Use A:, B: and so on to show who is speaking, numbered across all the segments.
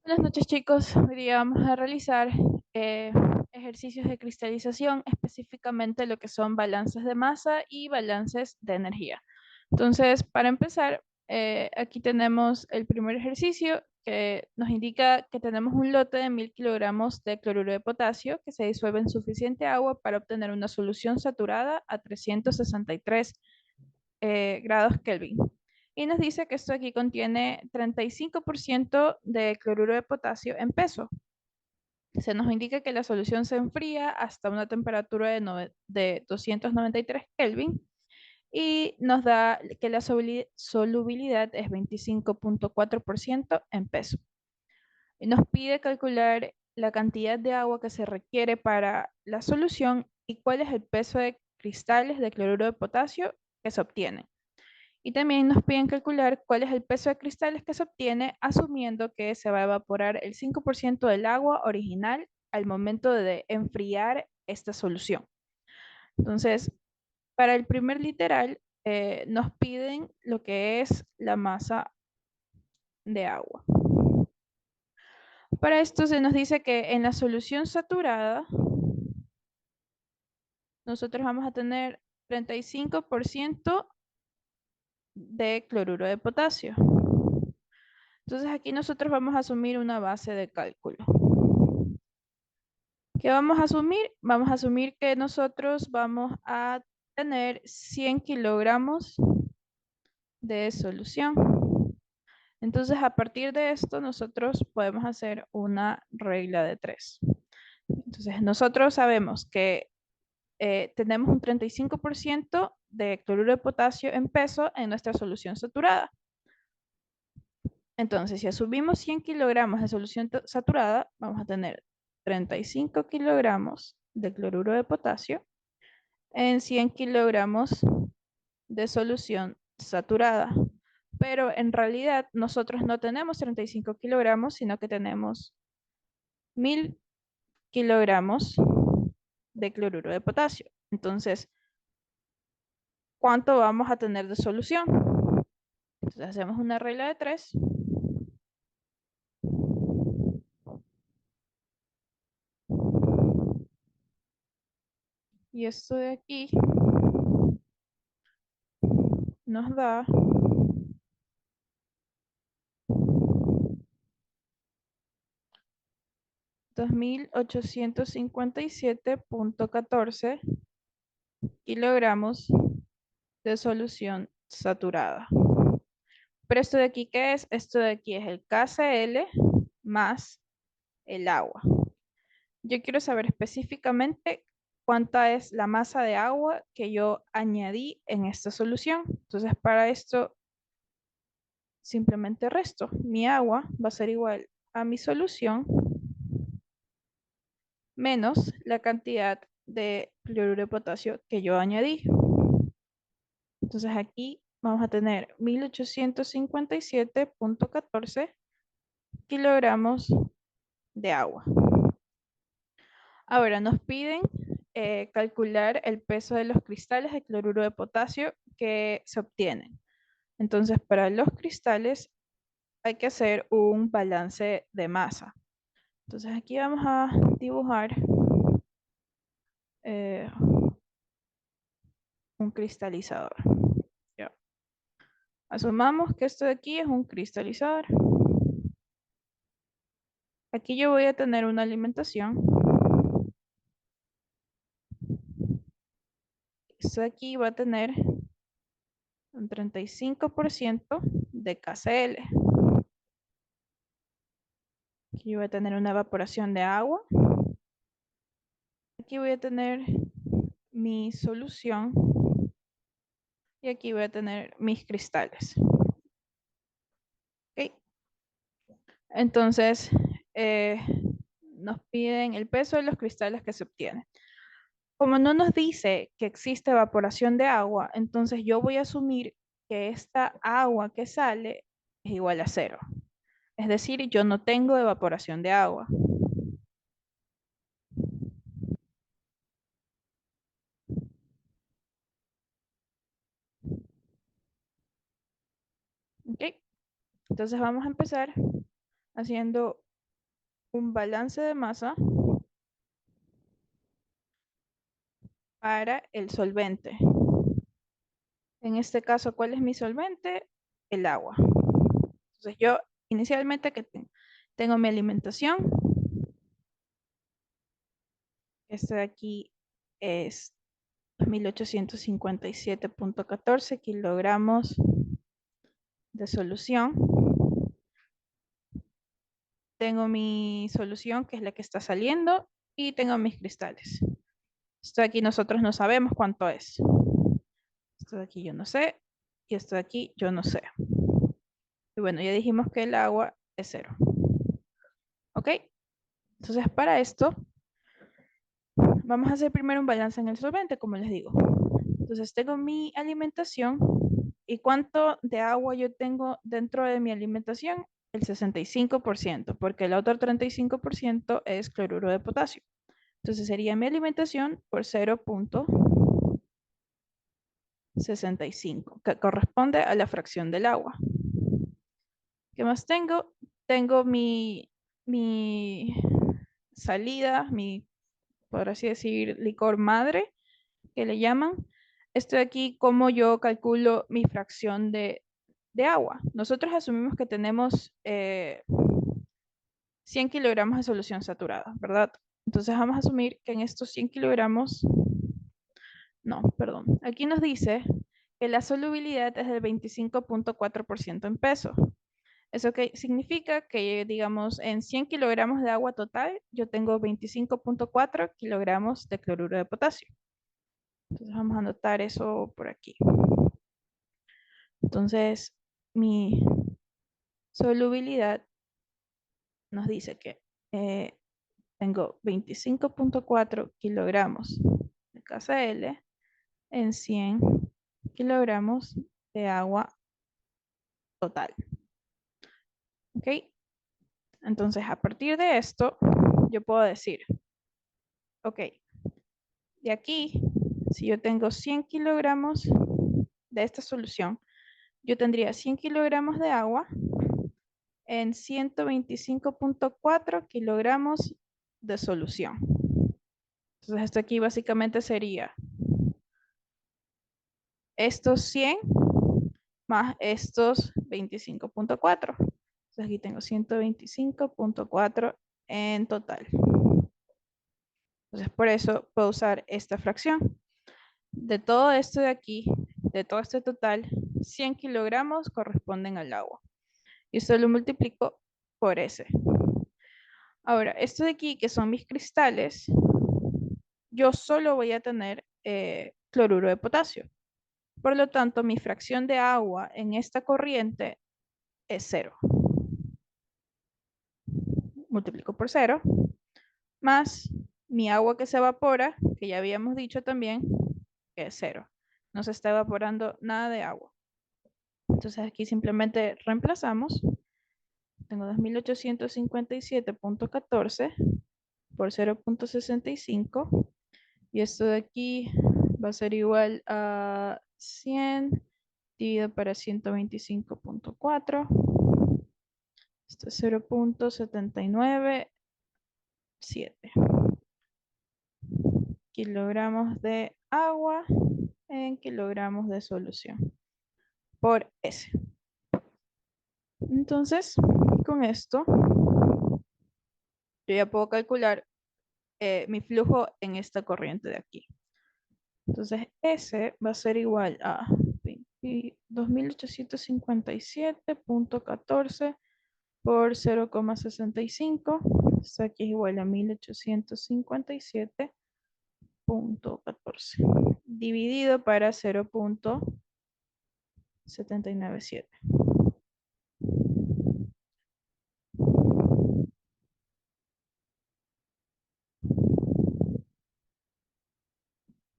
A: Buenas noches, chicos. Hoy día vamos a realizar eh, ejercicios de cristalización, específicamente lo que son balances de masa y balances de energía. Entonces, para empezar, aquí tenemos el primer ejercicio que nos indica que tenemos un lote de 1000 kilogramos de cloruro de potasio que se disuelve en suficiente agua para obtener una solución saturada a 363 grados Kelvin. Y nos dice que esto aquí contiene 35% de cloruro de potasio en peso. Se nos indica que la solución se enfría hasta una temperatura de 293 Kelvin y nos da que la solubilidad es 25,4% en peso. Y nos pide calcular la cantidad de agua que se requiere para la solución y cuál es el peso de cristales de cloruro de potasio que se obtienen. Y también nos piden calcular cuál es el peso de cristales que se obtiene asumiendo que se va a evaporar el 5% del agua original al momento de enfriar esta solución. Entonces, para el primer literal, nos piden lo que es la masa de agua. Para esto se nos dice que en la solución saturada, nosotros vamos a tener 35% de cloruro de potasio. Entonces aquí nosotros vamos a asumir una base de cálculo. ¿Qué vamos a asumir? Vamos a asumir que nosotros vamos a tener 100 kilogramos de solución. Entonces a partir de esto nosotros podemos hacer una regla de 3. Entonces nosotros sabemos que tenemos un 35% de cloruro de potasio en peso en nuestra solución saturada. Entonces, si asumimos 100 kilogramos de solución saturada, vamos a tener 35 kilogramos de cloruro de potasio en 100 kilogramos de solución saturada. Pero en realidad nosotros no tenemos 35 kilogramos, sino que tenemos 1000 kilogramos de cloruro de potasio. Entonces, ¿cuánto vamos a tener de solución? Entonces hacemos una regla de 3. Y esto de aquí nos da 2857,14 kilogramos de solución saturada. Pero esto de aquí, ¿qué es? Esto de aquí es el KCl más el agua. Yo quiero saber específicamente cuánta es la masa de agua que yo añadí en esta solución. Entonces, para esto, simplemente resto. Mi agua va a ser igual a mi solución menos la cantidad de cloruro de potasio que yo añadí. Entonces aquí vamos a tener 1857,14 kilogramos de agua. Ahora nos piden calcular el peso de los cristales de cloruro de potasio que se obtienen. Entonces, para los cristales hay que hacer un balance de masa. Entonces aquí vamos a dibujar eh, un cristalizador. Ya. Asumamos que esto de aquí es un cristalizador. Aquí yo voy a tener una alimentación. Esto de aquí va a tener un 35% de KCl. Aquí voy a tener una evaporación de agua. Aquí voy a tener mi solución. Y aquí voy a tener mis cristales. ¿Ok? Entonces, eh, nos piden el peso de los cristales que se obtienen. Como no nos dice que existe evaporación de agua, entonces yo voy a asumir que esta agua que sale es igual a cero. Es decir, yo no tengo evaporación de agua. ¿Ok? Entonces vamos a empezar haciendo un balance de masa para el solvente. En este caso, ¿cuál es mi solvente? El agua. Entonces yo inicialmente que tengo mi alimentación. Este de aquí es 1857.14 kilogramos de solución. Tengo mi solución, que es la que está saliendo, y tengo mis cristales. Esto de aquí nosotros no sabemos cuánto es. Esto de aquí yo no sé, y esto de aquí yo no sé. Y bueno, ya dijimos que el agua es 0. ¿Ok? Entonces para esto, vamos a hacer primero un balance en el solvente, como les digo. Entonces tengo mi alimentación, y cuánto de agua yo tengo dentro de mi alimentación, el 65%, porque el otro 35% es cloruro de potasio. Entonces sería mi alimentación por 0.65, que corresponde a la fracción del agua. ¿Qué más tengo? Tengo mi salida, por así decir, licor madre, que le llaman. Esto de aquí, cómo yo calculo mi fracción de agua. Nosotros asumimos que tenemos 100 kilogramos de solución saturada, ¿verdad? Entonces vamos a asumir que en estos 100 kilogramos, no, perdón, aquí nos dice que la solubilidad es del 25.4% en peso. ¿Eso qué significa? Que, digamos, en 100 kilogramos de agua total, yo tengo 25.4 kilogramos de cloruro de potasio. Entonces vamos a anotar eso por aquí. Entonces, mi solubilidad nos dice que tengo 25.4 kilogramos de KCl en 100 kilogramos de agua total. ¿Ok? Entonces, a partir de esto, yo puedo decir, ok, de aquí, si yo tengo 100 kilogramos de esta solución, yo tendría 100 kilogramos de agua en 125.4 kilogramos de solución. Entonces, esto aquí básicamente sería estos 100 más estos 25.4. Entonces, aquí tengo 125.4 en total. Entonces, por eso puedo usar esta fracción. De todo esto de aquí, de todo este total, 100 kilogramos corresponden al agua. Y esto lo multiplico por S. Ahora, esto de aquí, que son mis cristales, yo solo voy a tener cloruro de potasio. Por lo tanto, mi fracción de agua en esta corriente es 0. Multiplico por 0, más mi agua que se evapora, que ya habíamos dicho también, que es 0. No se está evaporando nada de agua. Entonces aquí simplemente reemplazamos. Tengo 2857.14 por 0.65. Y esto de aquí va a ser igual a 100 dividido para 125.4. Esto es 0.797 kilogramos de agua en kilogramos de solución por S. Entonces, con esto, yo ya puedo calcular mi flujo en esta corriente de aquí. Entonces, S va a ser igual a 2857.14 por 0,65. Esto aquí es igual a 1857.14 dividido para 0.797.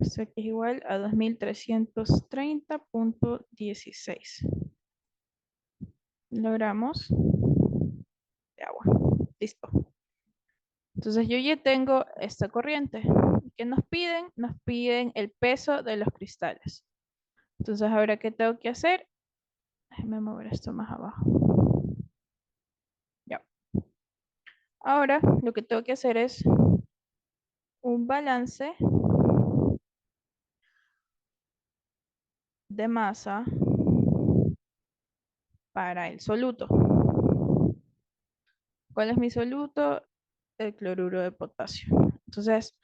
A: Esto aquí es igual a 2330.16 kilogramos de agua. Listo. Entonces yo ya tengo esta corriente. ¿Qué nos piden? Nos piden el peso de los cristales. Entonces ahora, ¿qué tengo que hacer? Déjenme mover esto más abajo. Ya. Ahora lo que tengo que hacer es un balance de masa para el soluto. ¿Cuál es mi soluto? El cloruro de potasio. Entonces,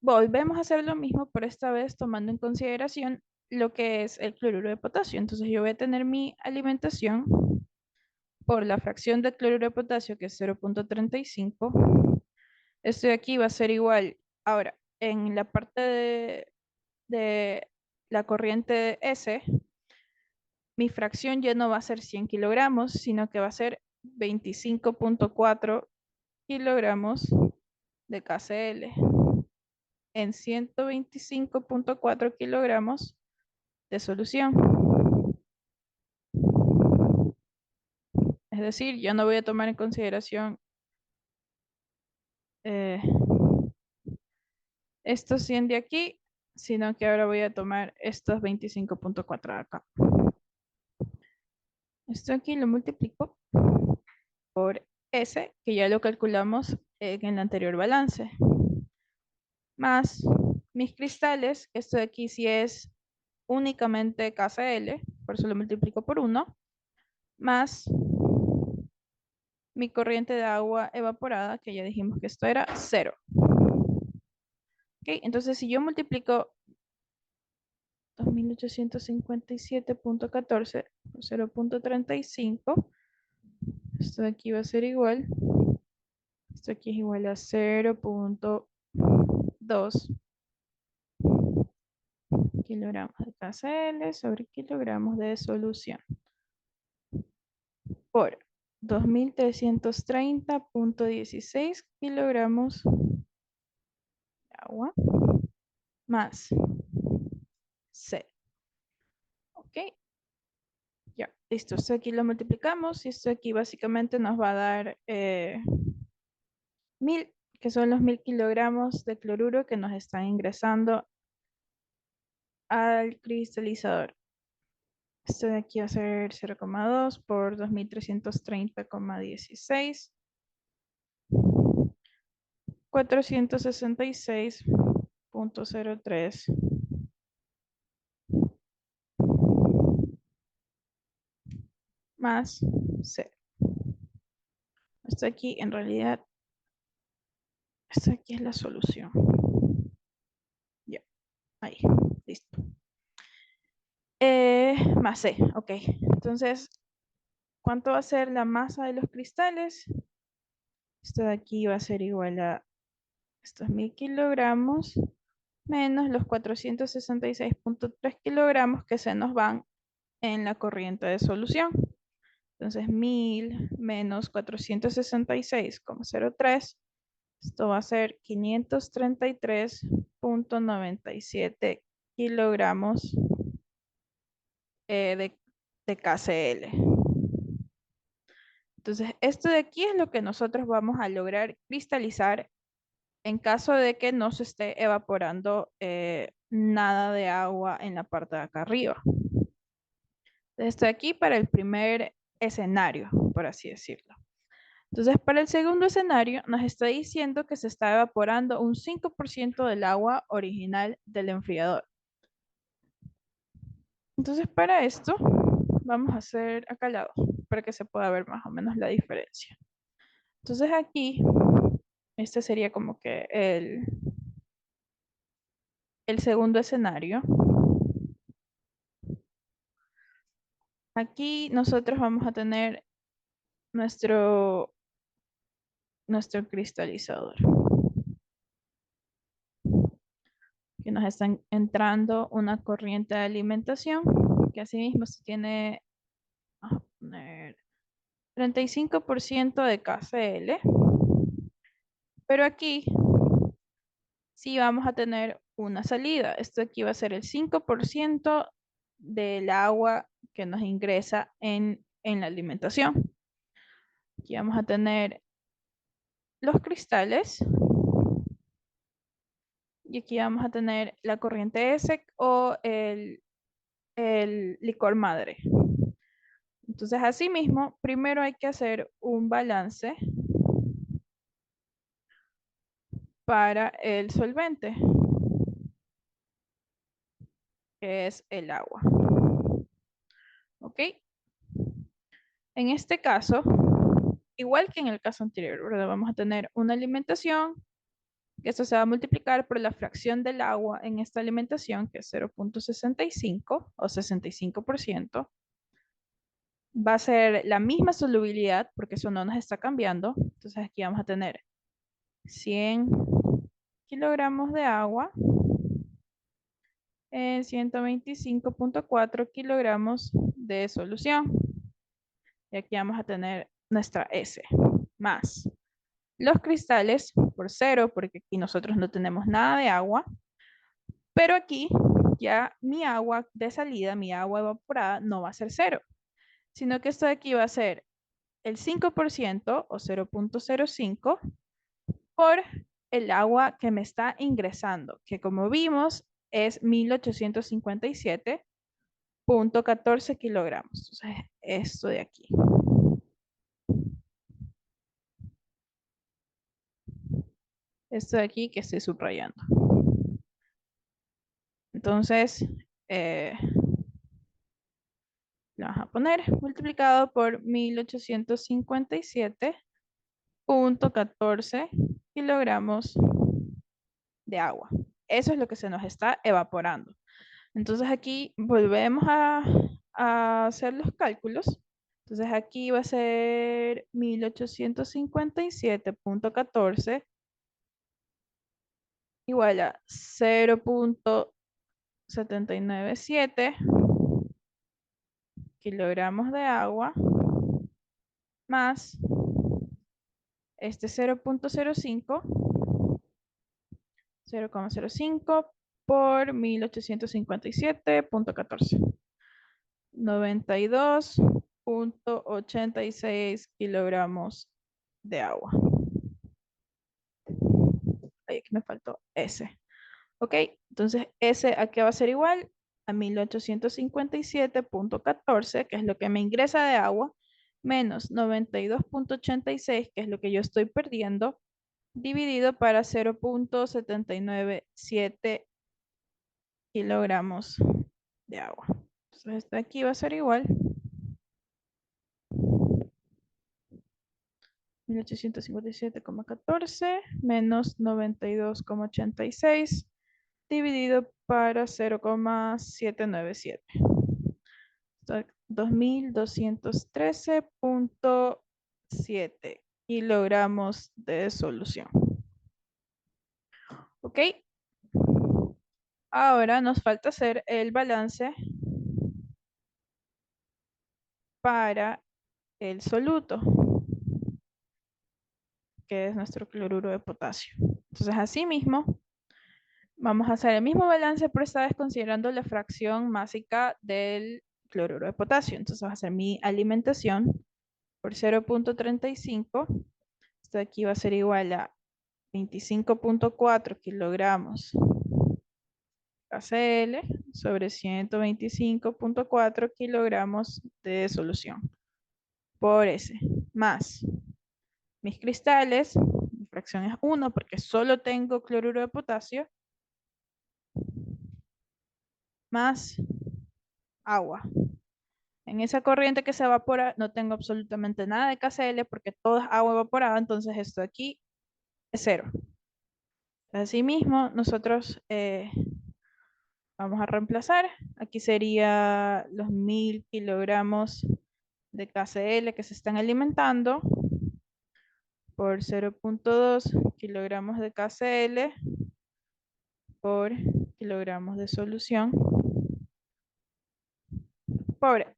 A: volvemos a hacer lo mismo, pero esta vez tomando en consideración lo que es el cloruro de potasio. Entonces, yo voy a tener mi alimentación por la fracción de cloruro de potasio, que es 0,35. Esto de aquí va a ser igual. Ahora, en la parte de la corriente S, mi fracción ya no va a ser 100 kilogramos, sino que va a ser 25,4 kilogramos de KCl en 125,4 kilogramos de solución. Es decir, yo no voy a tomar en consideración eh, estos 100 de aquí, sino que ahora voy a tomar estos 25,4 de acá. Esto aquí lo multiplico por S, que ya lo calculamos en el anterior balance, más mis cristales, que esto de aquí sí es únicamente KCl, por eso lo multiplico por 1, más mi corriente de agua evaporada, que ya dijimos que esto era 0. ¿Ok? Entonces, si yo multiplico 2857,14 por 0,35, esto de aquí va a ser igual, esto aquí es igual a 0,2 kilogramos de KCl sobre kilogramos de solución por 2330,16 kilogramos de agua más C. ¿Ok? Ya, listo. Esto aquí lo multiplicamos y esto aquí básicamente nos va a dar 1000, que son los 1000 kilogramos de cloruro que nos están ingresando al cristalizador. Esto de aquí va a ser 0,2 por 2330,16, 466,03 más C. Esto aquí en realidad, esto aquí es la solución. Ya, ahí, listo. Más C, ok. Entonces, ¿cuánto va a ser la masa de los cristales? Esto de aquí va a ser igual a estos 1000 kilogramos menos los 466,3 kilogramos que se nos van en la corriente de solución. Entonces, 1000 menos 466,03, esto va a ser 533,97 kilogramos de KCl. Entonces, esto de aquí es lo que nosotros vamos a lograr cristalizar en caso de que no se esté evaporando nada de agua en la parte de acá arriba. Esto de aquí para el primer escenario, por así decirlo. Entonces, para el segundo escenario, nos está diciendo que se está evaporando un 5% del agua original del enfriador. Entonces, para esto, vamos a hacer acá al lado, para que se pueda ver más o menos la diferencia. Entonces, aquí, este sería como que el segundo escenario. Aquí nosotros vamos a tener nuestro cristalizador, que nos están entrando una corriente de alimentación, que asimismo se tiene, vamos a poner 35% de KCl, pero aquí sí vamos a tener una salida. Esto aquí va a ser el 5% del agua que nos ingresa en la alimentación. Aquí vamos a tener los cristales y aquí vamos a tener la corriente S o el licor madre. Entonces, asimismo, primero hay que hacer un balance para el solvente, que es el agua. ¿Ok? En este caso, igual que en el caso anterior, ¿verdad? Vamos a tener una alimentación, que esto se va a multiplicar por la fracción del agua en esta alimentación, que es 0.65 o 65%. Va a ser la misma solubilidad, porque eso no nos está cambiando. Entonces aquí vamos a tener 100 kilogramos de agua en 125.4 kilogramos de solución. Y aquí vamos a tener nuestra S más los cristales por cero, porque aquí nosotros no tenemos nada de agua, pero aquí ya mi agua de salida, mi agua evaporada, no va a ser cero, sino que esto de aquí va a ser el 5% o 0.05 por el agua que me está ingresando, que como vimos es 1857.14 kilogramos. Entonces, esto de aquí. Esto de aquí que estoy subrayando. Entonces, lo vamos a poner multiplicado por 1857.14 kilogramos de agua. Eso es lo que se nos está evaporando. Entonces aquí volvemos a hacer los cálculos. Entonces aquí va a ser 1857.14 igual a 0.797 kilogramos de agua más este 0.05 por 1857.14. 92.86 kilogramos de agua. Ahí aquí me faltó S. Ok, entonces S aquí va a ser igual a 1857.14, que es lo que me ingresa de agua, menos 92.86, que es lo que yo estoy perdiendo, dividido para 0.797 kilogramos de agua. Entonces esto aquí va a ser igual 1857,14 menos 92,86 dividido para 0,797. 2213.7 kilogramos de solución. ¿Ok? Ahora nos falta hacer el balance para el soluto, que es nuestro cloruro de potasio. Entonces, asimismo, vamos a hacer el mismo balance, pero esta vez considerando la fracción másica del cloruro de potasio. Entonces, va a ser mi alimentación por 0.35. Esto de aquí va a ser igual a 25.4 kilogramos KCl sobre 125.4 kilogramos de solución por S, más mis cristales, mi fracción es 1 porque solo tengo cloruro de potasio, más agua. En esa corriente que se evapora no tengo absolutamente nada de KCl porque todo es agua evaporada, entonces esto de aquí es cero. Asimismo, nosotros vamos a reemplazar. Aquí sería los 1000 kilogramos de KCl que se están alimentando por 0.2 kilogramos de KCl por kilogramos de solución por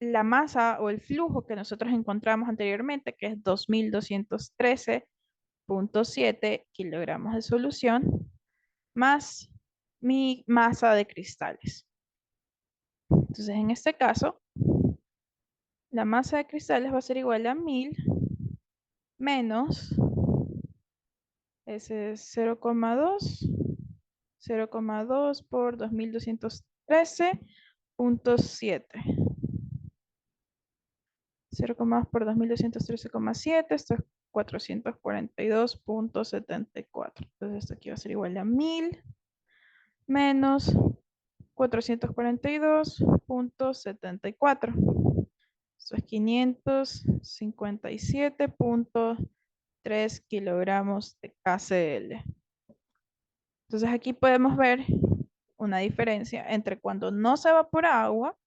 A: la masa o el flujo que nosotros encontramos anteriormente, que es 2213.7 kilogramos de solución, más mi masa de cristales. Entonces, en este caso, la masa de cristales va a ser igual a 1000 menos ese es 0,2 por 2213.7. 0,2 por 2213,7, esto es 442,74. Entonces esto aquí va a ser igual a 1000 menos 442,74. Esto es 557,3 kilogramos de KCl. Entonces aquí podemos ver una diferencia entre cuando no se evapora agua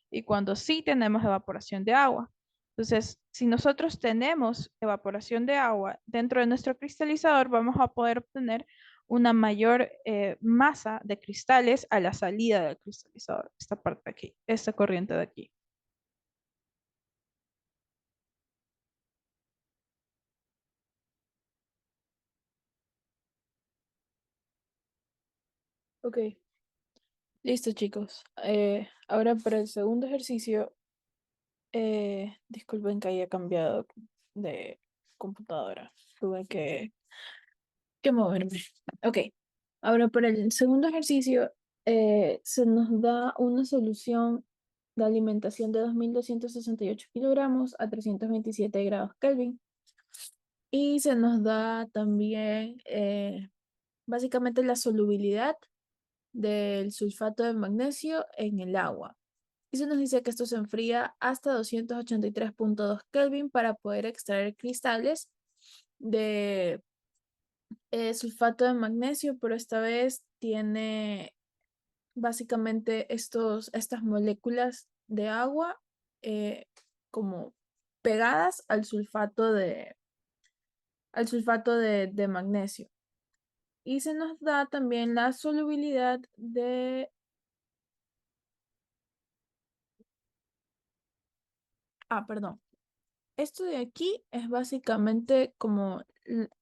A: y cuando sí tenemos evaporación de agua. Entonces, si nosotros tenemos evaporación de agua dentro de nuestro cristalizador, vamos a poder obtener una mayor masa de cristales a la salida del cristalizador. Esta parte de aquí, esta corriente de aquí. Ok, listo chicos. Ahora para el segundo ejercicio, disculpen que haya cambiado de computadora. Tuve que moverme. Ok, ahora para el segundo ejercicio se nos da una solución de alimentación de 2268 kilogramos a 327 grados Kelvin. Y se nos da también básicamente la solubilidad del sulfato de magnesio en el agua. Y se nos dice que esto se enfría hasta 283,2 Kelvin para poder extraer cristales de sulfato de magnesio, pero esta vez tiene básicamente estas moléculas de agua eh, como pegadas al sulfato de magnesio. Y se nos da también la solubilidad perdón. Esto de aquí es básicamente como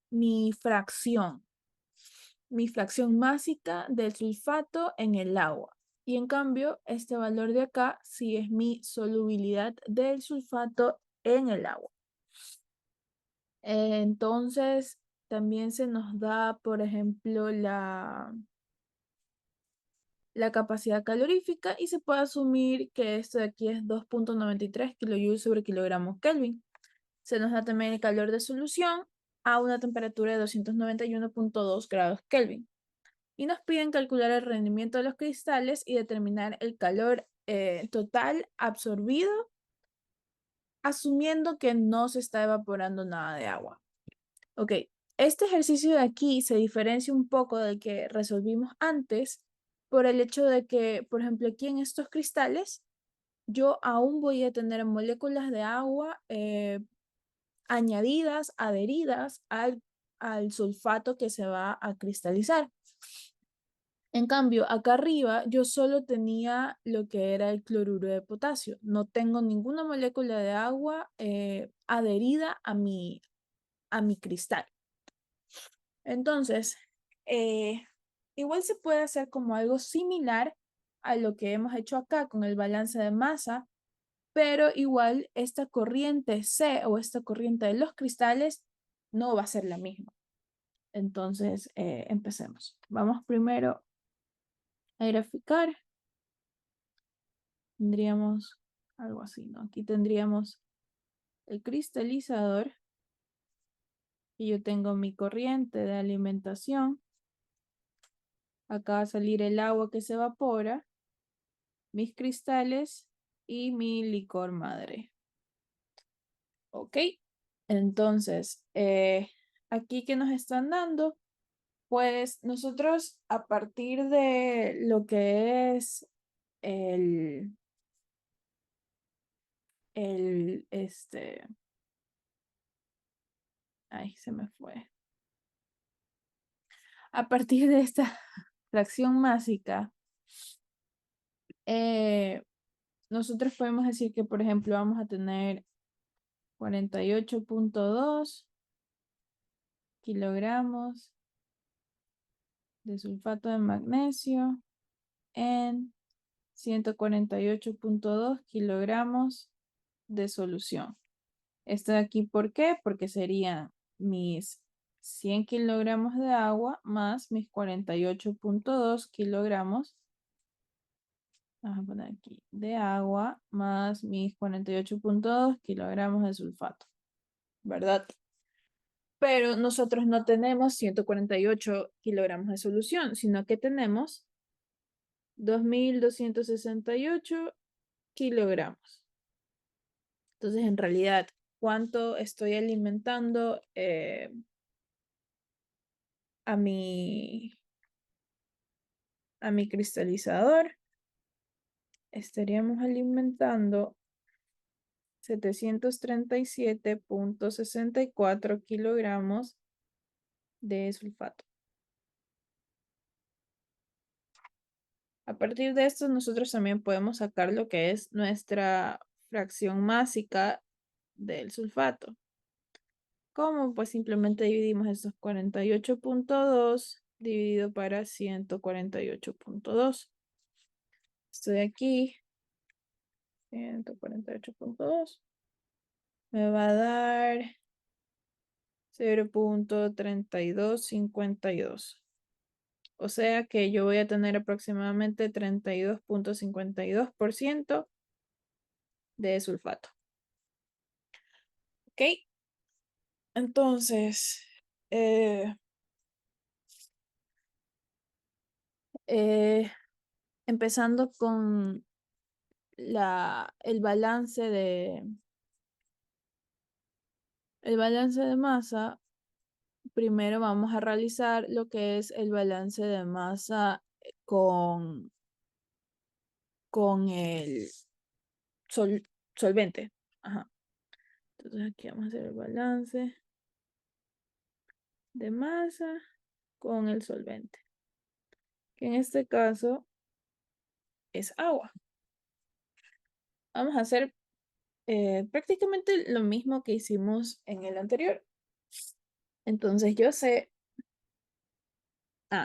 A: mi fracción másica del sulfato en el agua. Y en cambio, este valor de acá sí es mi solubilidad del sulfato en el agua. Entonces, también se nos da, por ejemplo, la capacidad calorífica y se puede asumir que esto de aquí es 2,93 kilojoules sobre kilogramos Kelvin. Se nos da también el calor de solución a una temperatura de 291,2 grados Kelvin. Y nos piden calcular el rendimiento de los cristales y determinar el calor total absorbido, asumiendo que no se está evaporando nada de agua. Ok, este ejercicio de aquí se diferencia un poco del que resolvimos antes por el hecho de que, por ejemplo, aquí en estos cristales, yo aún voy a tener moléculas de agua añadidas, adheridas al sulfato que se va a cristalizar. En cambio, acá arriba yo solo tenía lo que era el cloruro de potasio. No tengo ninguna molécula de agua adherida a mi cristal. Entonces, igual se puede hacer como algo similar a lo que hemos hecho acá con el balance de masa, pero igual esta corriente C o esta corriente de los cristales no va a ser la misma. Entonces, empecemos. Vamos primero a graficar. Tendríamos algo así, ¿no? Aquí tendríamos el cristalizador y yo tengo mi corriente de alimentación. Acá va a salir el agua que se evapora, mis cristales y mi licor madre. ¿Ok? Entonces, aquí que nos están dando, pues nosotros a partir de lo que es el, ay, se me fue. A partir de esta fracción másica, nosotros podemos decir que, por ejemplo, vamos a tener 48,2 kilogramos de sulfato de magnesio en 148,2 kilogramos de solución. Esto de aquí, ¿por qué? Porque serían mis 100 kilogramos de agua más mis 48,2 kilogramos Vamos a poner aquí, de agua más mis 48.2 kilogramos de sulfato, ¿verdad? Pero nosotros no tenemos 148 kilogramos de solución, sino que tenemos 2.268 kilogramos. Entonces, en realidad, ¿cuánto estoy alimentando a mi cristalizador? Estaríamos alimentando 737.64 kilogramos de sulfato. A partir de esto, nosotros también podemos sacar lo que es nuestra fracción másica del sulfato. ¿Cómo? Pues simplemente dividimos estos 48.2 dividido para 148.2. Estoy aquí, 148.2. Me va a dar 0.3252. O sea que yo voy a tener aproximadamente 32.52% de sulfato. ¿Ok? Entonces, eh, eh, empezando con el balance de masa, primero vamos a realizar lo que es el balance de masa con el solvente. Ajá. Entonces aquí vamos a hacer el balance de masa con el solvente, que en este caso es agua. Vamos a hacer prácticamente lo mismo que hicimos en el anterior. Entonces yo sé,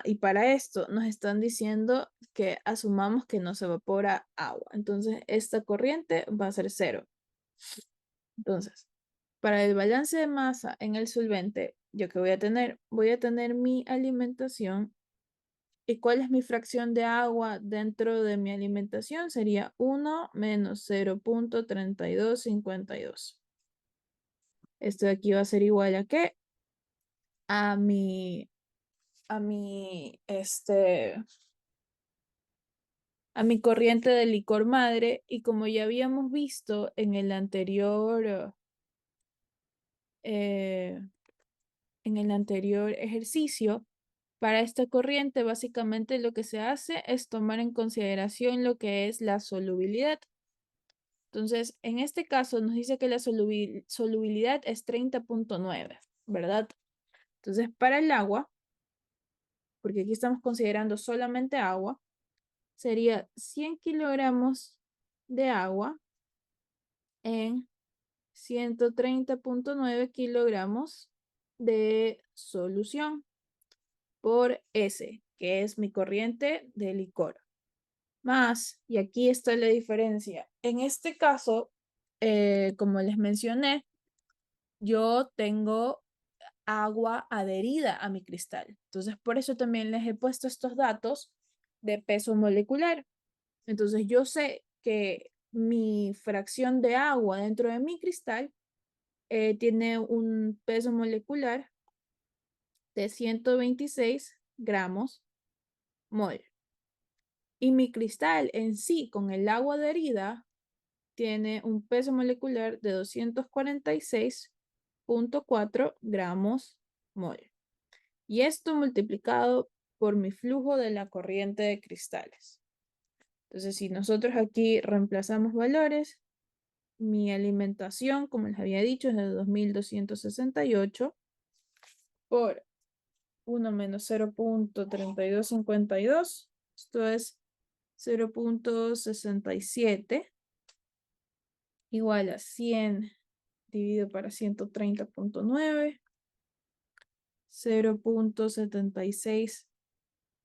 A: y para esto nos están diciendo que asumamos que no se evapora agua. Entonces esta corriente va a ser cero. Entonces, para el balance de masa en el solvente, ¿yo qué voy a tener? Voy a tener mi alimentación. ¿Y cuál es mi fracción de agua dentro de mi alimentación? Sería 1 menos 0.3252. Esto de aquí va a ser igual a ¿qué? A mi, a mi, este, a mi corriente de licor madre. Y como ya habíamos visto eh, en el anterior ejercicio, para esta corriente básicamente lo que se hace es tomar en consideración lo que es la solubilidad. Entonces, en este caso nos dice que la solubilidad es 30.9, ¿verdad? Entonces, para el agua, porque aquí estamos considerando solamente agua, sería 100 kilogramos de agua en 130.9 kilogramos de solución por S, que es mi corriente de licor. Más, y aquí está la diferencia. En este caso, como les mencioné, yo tengo agua adherida a mi cristal. Entonces, por eso también les he puesto estos datos de peso molecular. Entonces, yo sé que mi fracción de agua dentro de mi cristal tiene un peso molecular de 126 gramos mol. Y mi cristal en sí, con el agua adherida, tiene un peso molecular de 246.4 gramos mol. Y esto multiplicado por mi flujo de la corriente de cristales. Entonces, si nosotros aquí reemplazamos valores, mi alimentación, como les había dicho, es de 2.268 por 1 menos 0.3252. Esto es 0.67 igual a 100 dividido para 130.9, 0.76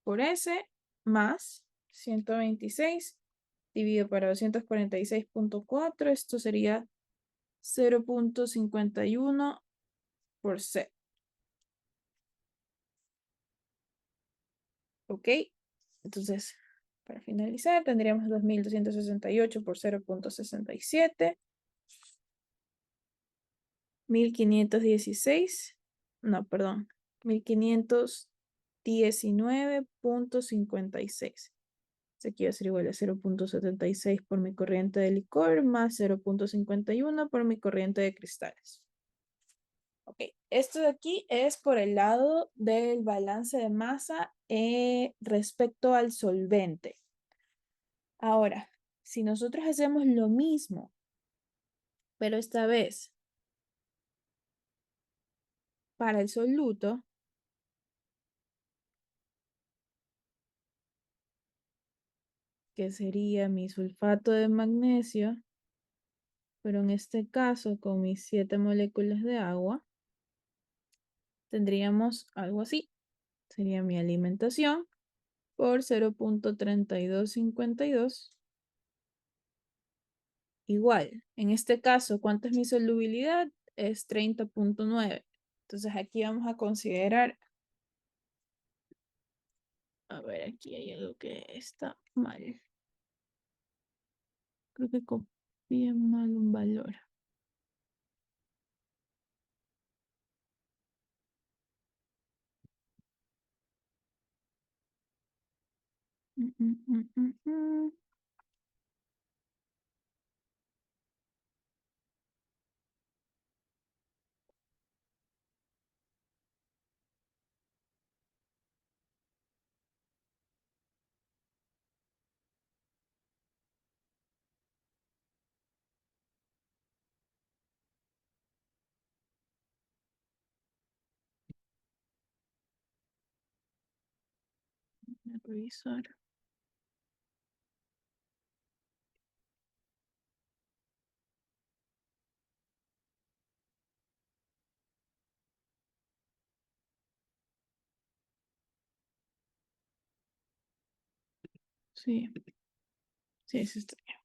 A: por S más 126 dividido para 246.4. Esto sería 0.51 por C. ¿Ok? Entonces, Para finalizar, tendríamos 2268 por 0.67. 1516. No, perdón. 1519.56. Aquí va a ser igual a 0.76 por mi corriente de licor más 0.51 por mi corriente de cristales. Ok, esto de aquí es por el lado del balance de masa respecto al solvente. Ahora, si nosotros hacemos lo mismo, pero esta vez para el soluto, que sería mi sulfato de magnesio, pero en este caso con mis 7 moléculas de agua, tendríamos algo así. Sería mi alimentación por 0.3252. Igual, en este caso, ¿cuánto es mi solubilidad? Es 30.9. Entonces aquí vamos a considerar, a ver, aquí hay algo que está mal. Creo que copié mal un valor. Mm, mm, mm, mm, mm. Voy a revisar. Sí, sí, sí está bien.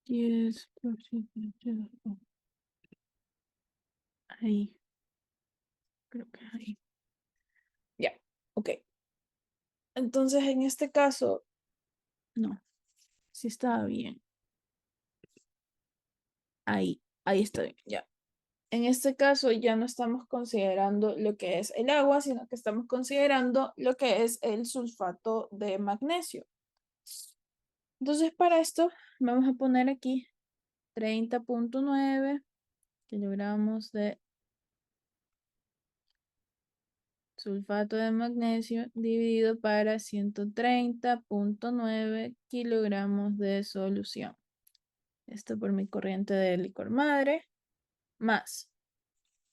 A: 10%. Ahí, creo que ahí. Ya, ok. Entonces, en este caso, no, sí estaba bien. Ahí está bien, ya. En este caso ya no estamos considerando lo que es el agua, sino que estamos considerando lo que es el sulfato de magnesio. Entonces, para esto vamos a poner aquí 30.9 kilogramos de sulfato de magnesio dividido para 130.9 kilogramos de solución. Esto por mi corriente de licor madre, más.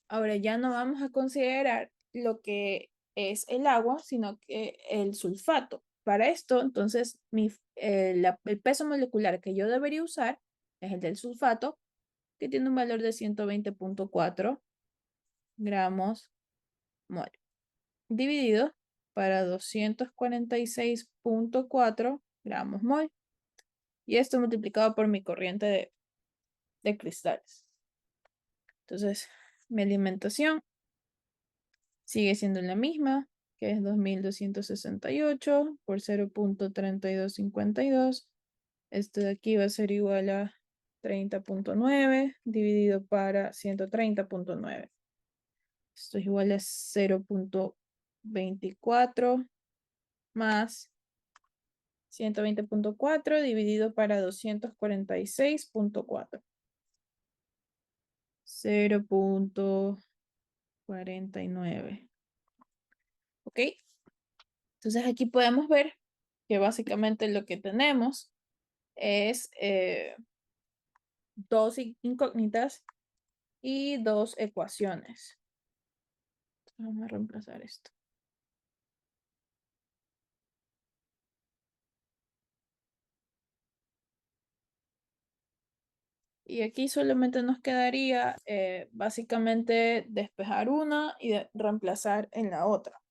A: Ahora ya no vamos a considerar lo que es el agua, sino que el sulfato. Para esto, entonces, el peso molecular que yo debería usar es el del sulfato, que tiene un valor de 120.4 gramos mol, dividido para 246.4 gramos mol. Y esto multiplicado por mi corriente de cristales. Entonces, mi alimentación sigue siendo la misma, que es 2268 por 0.3252. Esto de aquí va a ser igual a 30.9 dividido para 130.9. Esto es igual a 0.24 más 120.4 dividido para 246.4. 0.49. ¿Ok? Entonces aquí podemos ver que básicamente lo que tenemos es dos incógnitas y dos ecuaciones. Vamos a reemplazar esto. Y aquí solamente nos quedaría básicamente despejar una y reemplazar en la otra.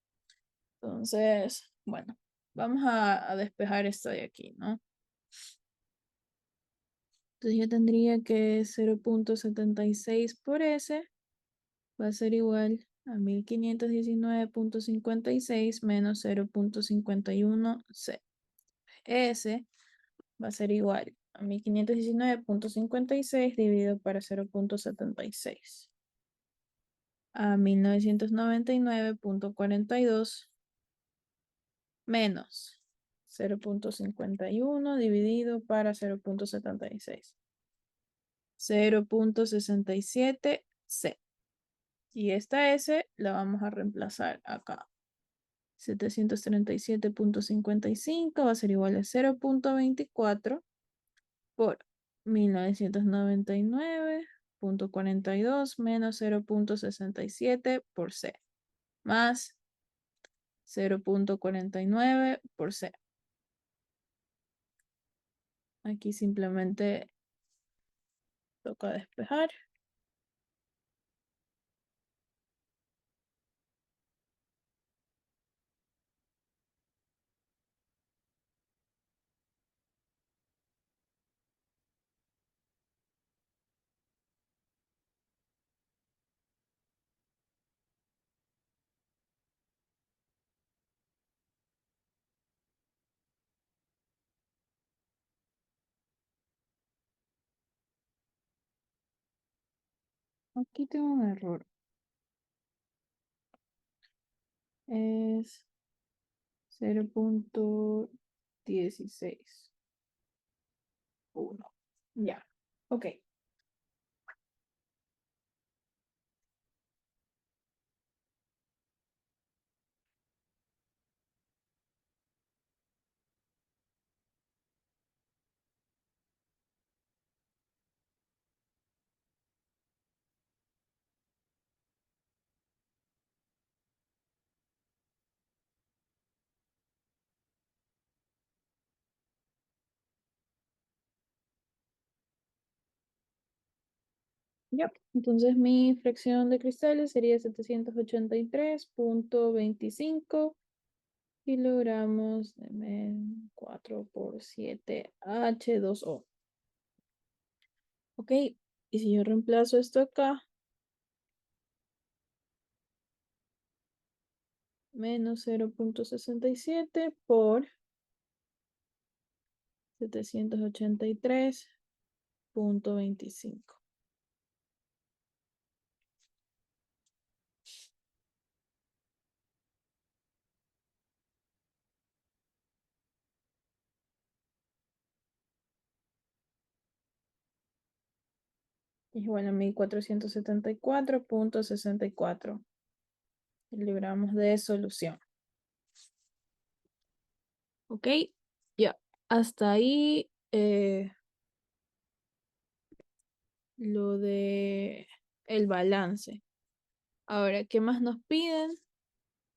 A: Entonces, bueno, vamos a despejar esto de aquí, ¿no? Entonces yo tendría que 0.76 por S va a ser igual a 1519.56 menos 0.51 C. S va a ser igual a 1519.56 dividido para 0.76 a 1999.42 menos 0.51 dividido para 0.76. 0.67 C. Y esta S la vamos a reemplazar acá. 737.55 va a ser igual a 0.24 por 1999.42 menos 0.67 por C, más 0.49 por C. Aquí simplemente toca despejar. Aquí tengo un error. Es 0.16. 1. Ya. Ok. Ya. Entonces mi fracción de cristales sería 783.25 kilogramos de 4 por 7 H2O. Ok. Y si yo reemplazo esto acá, menos 0.67 por 783.25. Es igual a 1474.64 kilogramos de solución. Ok, ya. Hasta ahí lo de el balance. Ahora, ¿qué más nos piden?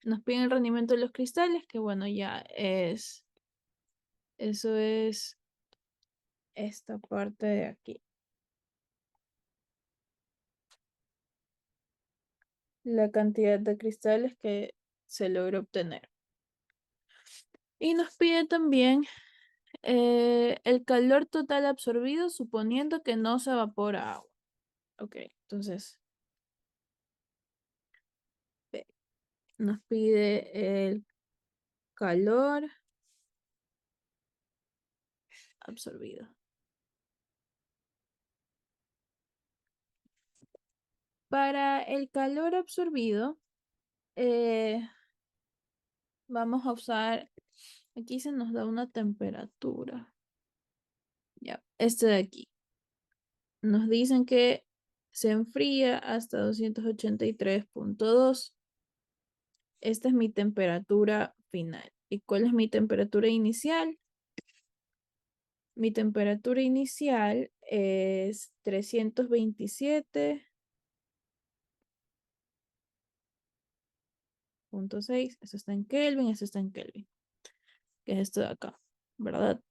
A: Nos piden el rendimiento de los cristales, que bueno, ya es, eso es esta parte de aquí. La cantidad de cristales que se logra obtener. Y nos pide también el calor total absorbido suponiendo que no se evapora agua. Ok, entonces nos pide el calor absorbido. Para el calor absorbido, vamos a usar, aquí se nos da una temperatura. Ya, este de aquí. Nos dicen que se enfría hasta 283.2. Esta es mi temperatura final. ¿Y cuál es mi temperatura inicial? Mi temperatura inicial es 327.6. Eso está en Kelvin, eso está en Kelvin. Que es esto de acá, ¿verdad?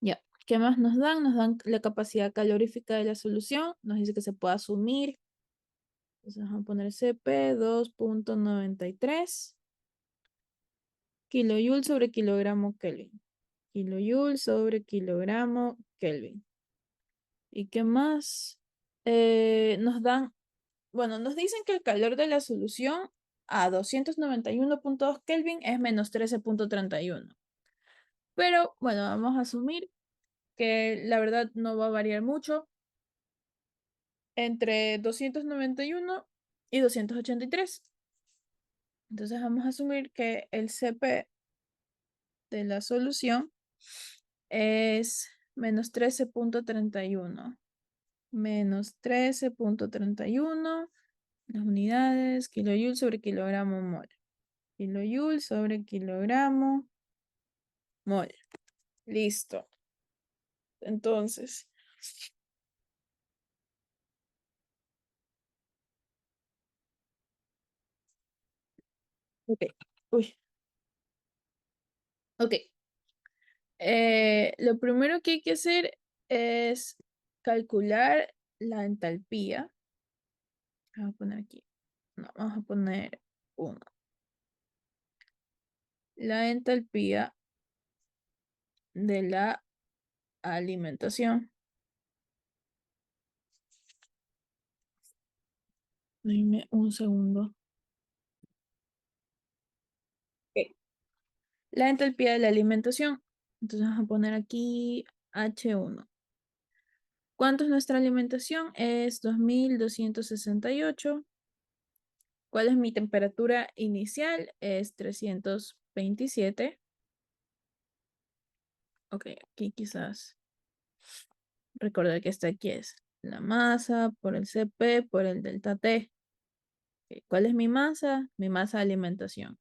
A: Ya. ¿Qué más nos dan? Nos dan la capacidad calorífica de la solución. Nos dice que se puede asumir. Entonces vamos a poner CP 2.93 kilojoule sobre kilogramo Kelvin. Kilojoule sobre kilogramo Kelvin. ¿Y qué más? Nos dan, bueno, nos dicen que el calor de la solución a 291.2 Kelvin es menos 13.31. Pero bueno, vamos a asumir que la verdad no va a variar mucho entre 291 y 283. Entonces vamos a asumir que el CP de la solución es menos 13,31. Menos 13,31. Las unidades, kilojoule sobre kilogramo mol. Kilojoule sobre kilogramo mol. Listo. Entonces, ok. Uy, ok. Lo primero que hay que hacer es calcular la entalpía. Vamos a poner aquí. No, vamos a poner 1. La entalpía de la alimentación. Dime un segundo. Ok. La entalpía de la alimentación. Entonces vamos a poner aquí H1. ¿Cuánto es nuestra alimentación? Es 2268. ¿Cuál es mi temperatura inicial? Es 327. Ok, aquí quizás recordar que esta aquí es la masa por el CP por el delta T. Ok, ¿cuál es mi masa? Mi masa de alimentación,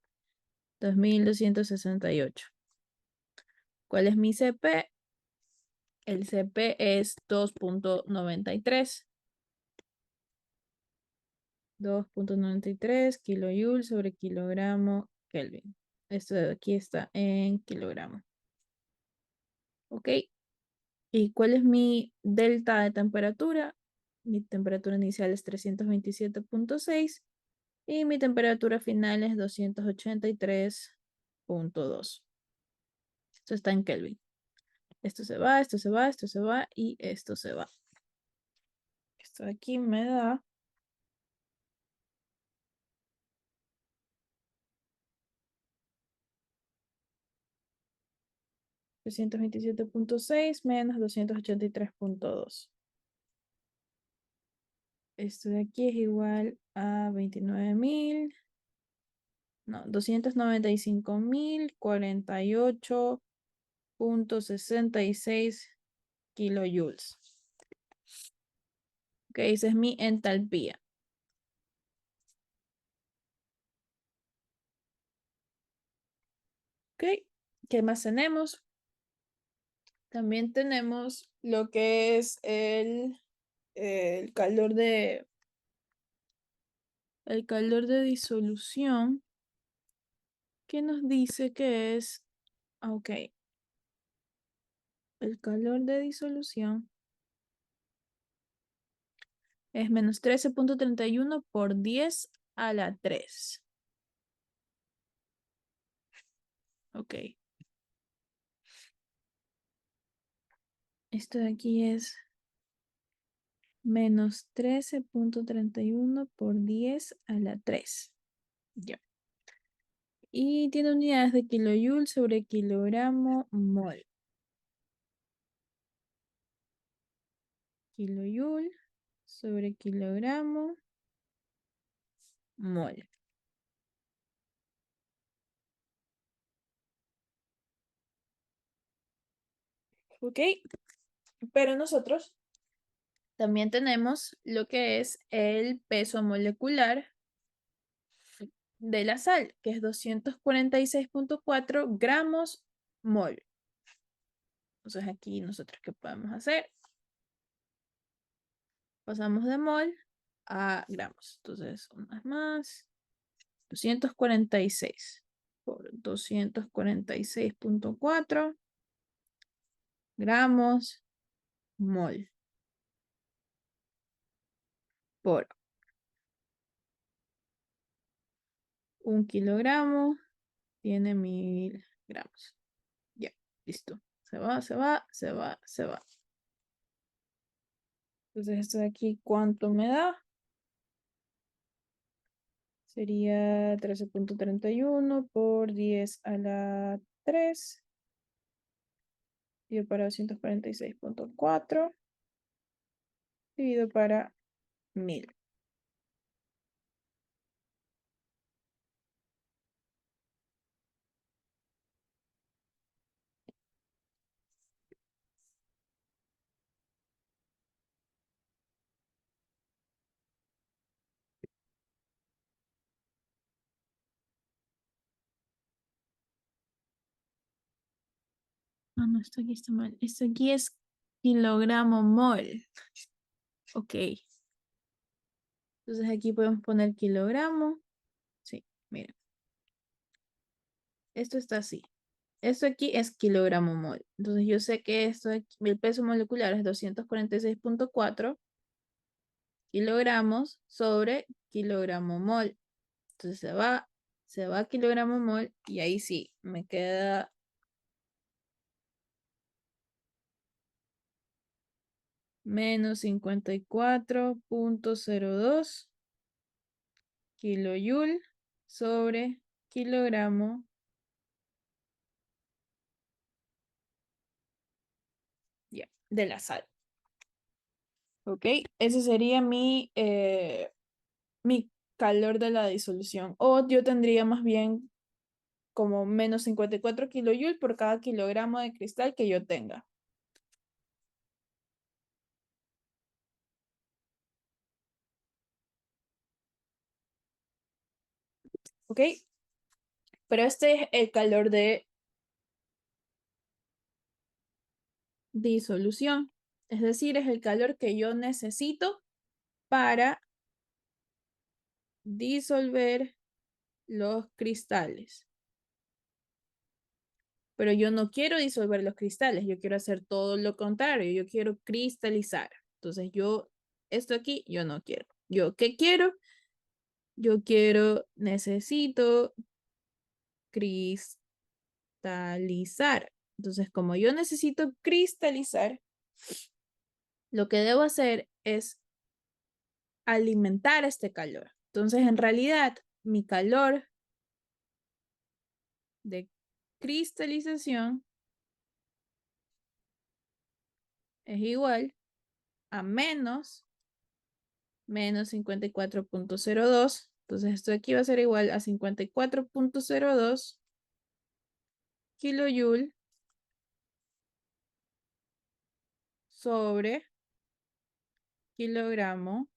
A: 2268. ¿Cuál es mi CP? El CP es 2,93. 2,93 kilojoule sobre kilogramo Kelvin. Esto de aquí está en kilogramo. ¿Ok? ¿Y cuál es mi delta de temperatura? Mi temperatura inicial es 327,6 y mi temperatura final es 283,2. Esto está en Kelvin. Esto se va, esto se va, esto se va y esto se va. Esto de aquí me da 327,6 menos 283,2. Esto de aquí es igual a 29.000, no, 295.048,66 kilojoules. Ok, esa es mi entalpía. Ok, ¿qué más tenemos? También tenemos lo que es el calor de disolución, que nos dice que es, ok, el calor de disolución es menos 13,31 por 10 a la 3. Ok. Esto de aquí es menos 13,31 por 10 a la 3. Ya. Y tiene unidades de kilojoule sobre kilogramo mol. Kilojoule sobre kilogramo mol. ¿Ok? Pero nosotros también tenemos lo que es el peso molecular de la sal, que es 246,4 gramos mol. Entonces aquí nosotros, ¿qué podemos hacer? Pasamos de mol a gramos. Entonces, unas más. 246 por 246,4 gramos mol por 1 kilogramo tiene 1000 gramos. Ya, listo. Se va, se va, se va, se va. Entonces esto de aquí, ¿cuánto me da? Sería 13,31 por 10 a la 3. dividido para 246.4, dividido para 1000. Ah, no, esto aquí está mal. Esto aquí es kilogramo mol. Ok. Entonces aquí podemos poner kilogramo. Sí, mira. Esto está así. Esto aquí es kilogramo mol. Entonces yo sé que esto aquí, el peso molecular es 246.4 kilogramos sobre kilogramo mol. Entonces se va a kilogramo mol y ahí sí, me queda menos 54.02 kilojoule sobre kilogramo de la sal. ¿Ok? Ese sería mi calor de la disolución. O yo tendría más bien como menos 54 kilojoules por cada kilogramo de cristal que yo tenga. ¿Ok? Pero este es el calor de disolución. Es decir, es el calor que yo necesito para disolver los cristales. Pero yo no quiero disolver los cristales, yo quiero hacer todo lo contrario, yo quiero cristalizar. Entonces esto aquí, yo no quiero. ¿Yo qué quiero? Necesito cristalizar. Entonces, como yo necesito cristalizar, lo que debo hacer es alimentar este calor. Entonces, en realidad, mi calor de cristalización es igual a menos 54.02. Entonces, esto aquí va a ser igual a 54.02 kilojoule sobre kilogramo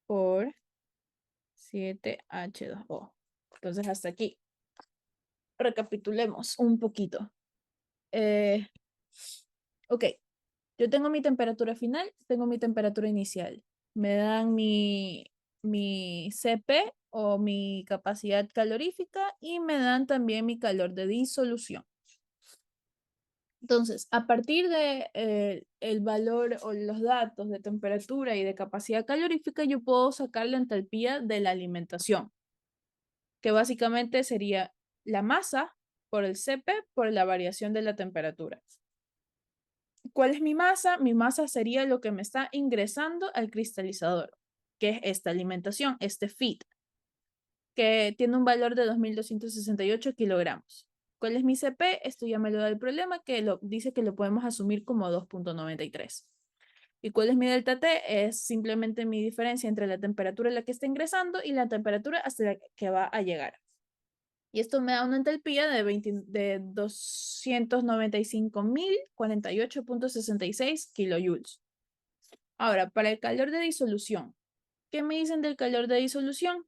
A: por 7H2O. Entonces, hasta aquí. Recapitulemos un poquito. Eh, ok, yo tengo mi temperatura final, tengo mi temperatura inicial. Me dan mi CP o mi capacidad calorífica y me dan también mi calor de disolución. Entonces, a partir de el valor o los datos de temperatura y de capacidad calorífica, yo puedo sacar la entalpía de la alimentación, que básicamente sería la masa por el CP por la variación de la temperatura. ¿Cuál es mi masa? Mi masa sería lo que me está ingresando al cristalizador, que es esta alimentación, este feed, que tiene un valor de 2.268 kilogramos. ¿Cuál es mi CP? Esto ya me lo da el problema, que dice que lo podemos asumir como 2.93. ¿Y cuál es mi delta T? Es simplemente mi diferencia entre la temperatura en la que está ingresando y la temperatura hasta la que va a llegar. Y esto me da una entalpía de 295.048.66 kilojoules. Ahora, para el calor de disolución, ¿qué me dicen del calor de disolución?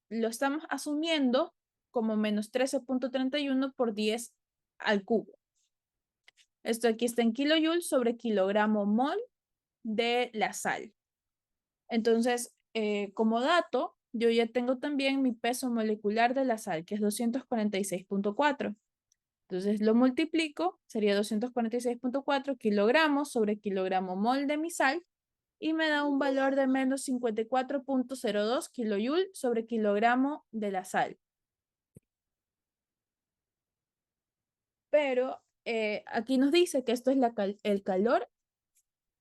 A: Lo estamos asumiendo como menos 13.31 por 10 al cubo. Esto aquí está en kilojoules sobre kilogramo mol de la sal. Entonces, como dato, yo ya tengo también mi peso molecular de la sal, que es 246.4. Entonces lo multiplico, sería 246.4 kilogramos sobre kilogramo mol de mi sal y me da un valor de menos 54.02 kilojoule sobre kilogramo de la sal. Pero aquí nos dice que esto es el calor,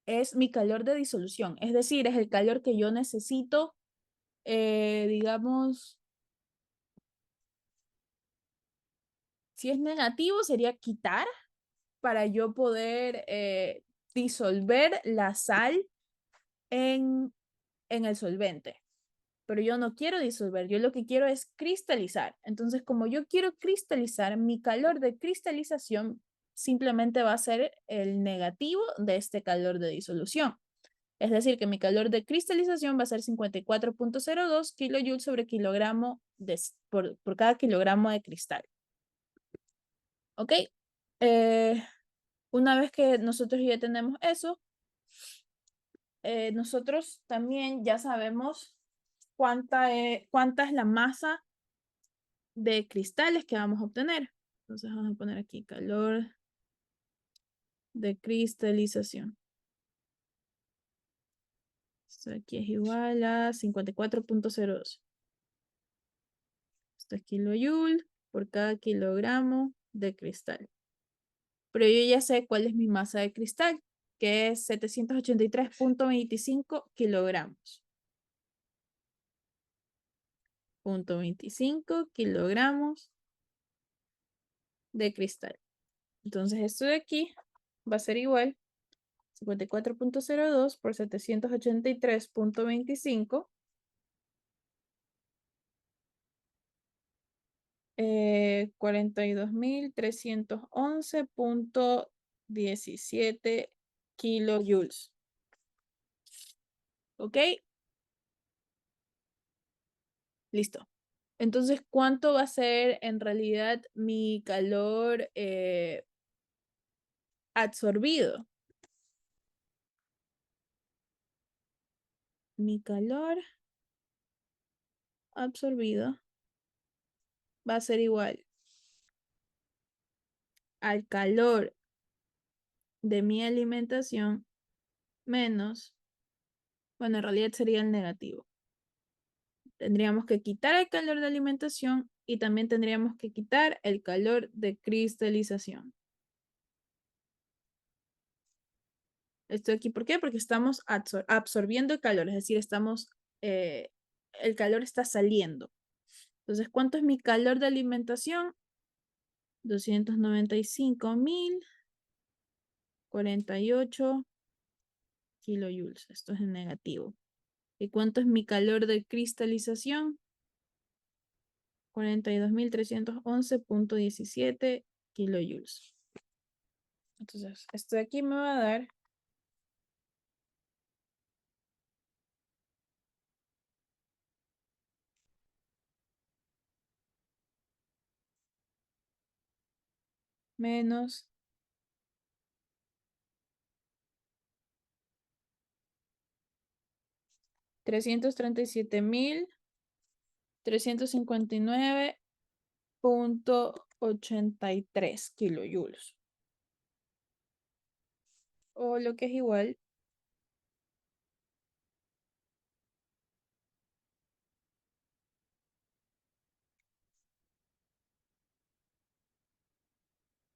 A: es mi calor de disolución, es decir, es el calor que yo necesito, digamos, Si es negativo, sería quitar para yo poder disolver la sal en el solvente. Pero yo no quiero disolver, yo lo que quiero es cristalizar. Entonces, como yo quiero cristalizar, mi calor de cristalización simplemente va a ser el negativo de este calor de disolución. Es decir, que mi calor de cristalización va a ser 54.02 kilojoules sobre kilogramo por cada kilogramo de cristal. ¿Ok? Una vez que nosotros ya tenemos eso, nosotros también ya sabemos cuánta es la masa de cristales que vamos a obtener. Entonces vamos a poner aquí calor de cristalización. Esto aquí es igual a 54.02. Esto es kilojoule por cada kilogramo de cristal. Pero yo ya sé cuál es mi masa de cristal, que es 783.25 kilogramos. 0.25 kilogramos de cristal. Entonces esto de aquí va a ser igual 54.02 por 783.25 42.311.17 kilojoules. ¿Ok? Listo. Entonces, ¿cuánto va a ser en realidad mi calor absorbido? Mi calor absorbido va a ser igual al calor de mi alimentación menos, bueno, en realidad sería el negativo. Tendríamos que quitar el calor de alimentación y también tendríamos que quitar el calor de cristalización. Esto aquí, ¿por qué? Porque estamos absorbiendo el calor, es decir, el calor está saliendo. Entonces, ¿cuánto es mi calor de alimentación? 295.048 kilojoules. Esto es en negativo. ¿Y cuánto es mi calor de cristalización? 42.311.17 kilojoules. Entonces, esto de aquí me va a dar menos 337.359.83 kilojoules. O lo que es igual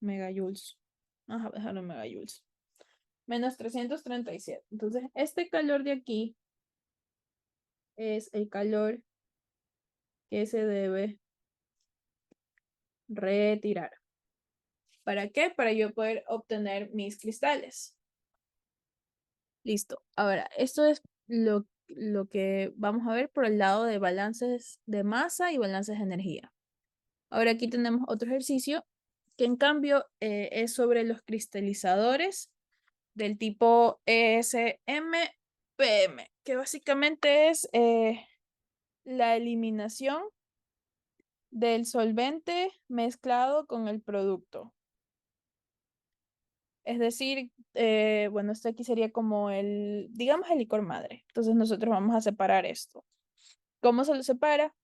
A: megajoules. Vamos a dejarlo en megajoules. Menos 337. Entonces, este calor de aquí es el calor que se debe retirar. ¿Para qué? Para yo poder obtener mis cristales. Listo. Ahora, esto es lo que vamos a ver por el lado de balances de masa y balances de energía. Ahora aquí tenemos otro ejercicio que en cambio es sobre los cristalizadores del tipo ESM-PM, que básicamente es la eliminación del solvente mezclado con el producto. Es decir, bueno, esto aquí sería como digamos, el licor madre. Entonces nosotros vamos a separar esto. ¿Cómo se lo separa?